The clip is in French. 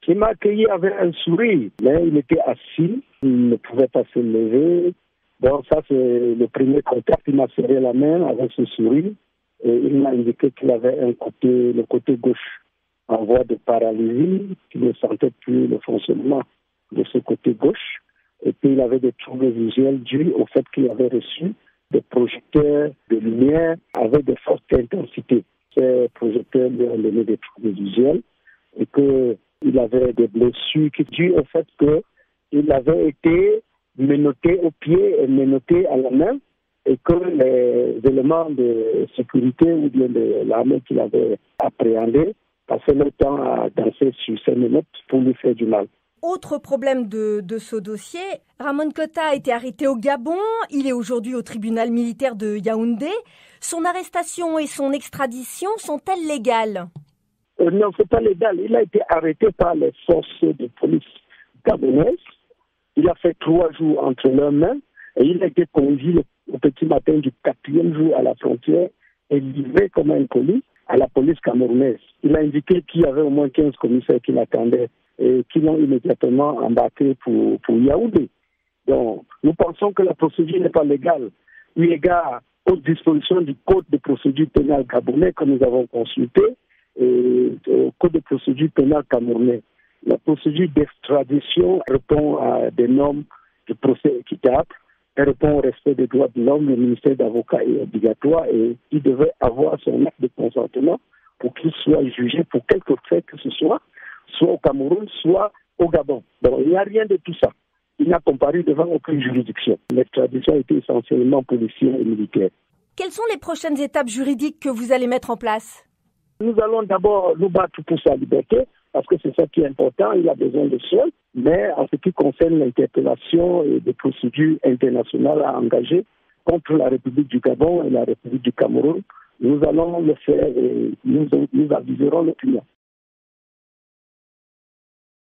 qui m'a accueilli avec un sourire. Mais il était assis, il ne pouvait pas se lever. Donc ça, c'est le premier contact. Il m'a serré la main avec ce sourire et il m'a indiqué qu'il avait le côté gauche en voie de paralysie, qu'il ne sentait plus le fonctionnement de ce côté gauche. Et puis il avait des troubles visuels dus au fait qu'il avait reçu des projecteurs de lumière avec de fortes intensités. Ces projecteurs lui ont donné des troubles visuels et qu'il avait des blessures qui dues au fait qu'il avait été menotté au pied et menotté à la main et que les éléments de sécurité ou bien de l'armée qu'il avait appréhendés passaient leur temps à danser sur ces menottes pour lui faire du mal. Autre problème de ce dossier, Ramon Kota a été arrêté au Gabon, il est aujourd'hui au tribunal militaire de Yaoundé. Son arrestation et son extradition sont-elles légales ? Non, c'est pas légal. Il a été arrêté par les forces de police gabonaises. Il a fait 3 jours entre leurs mains et il a été conduit au petit matin du 4e jour à la frontière et livré comme un colis à la police camerounaise. Il a indiqué qu'il y avait au moins 15 commissaires qui l'attendaient et qui l'ont immédiatement embarqué pour Yaoundé. Donc, nous pensons que la procédure n'est pas légale, eu égard aux dispositions du Code de procédure pénale gabonais que nous avons consulté et au Code de procédure pénale camerounais. La procédure d'extradition répond à des normes de procès équitable, elle répond au respect des droits de l'homme, le ministère d'avocat est obligatoire et il devait avoir son acte de consentement pour qu'il soit jugé pour quelque fait que ce soit au Cameroun, soit au Gabon. Donc il n'y a rien de tout ça. Il n'a comparu devant aucune juridiction. L'extradition a été essentiellement policière et militaire. Quelles sont les prochaines étapes juridiques que vous allez mettre en place ? Nous allons d'abord nous battre pour sa liberté, parce que c'est ça qui est important, il a besoin de soins. Mais en ce qui concerne l'interpellation et des procédures internationales à engager contre la République du Gabon et la République du Cameroun, nous allons le faire et nous aviserons l'opinion.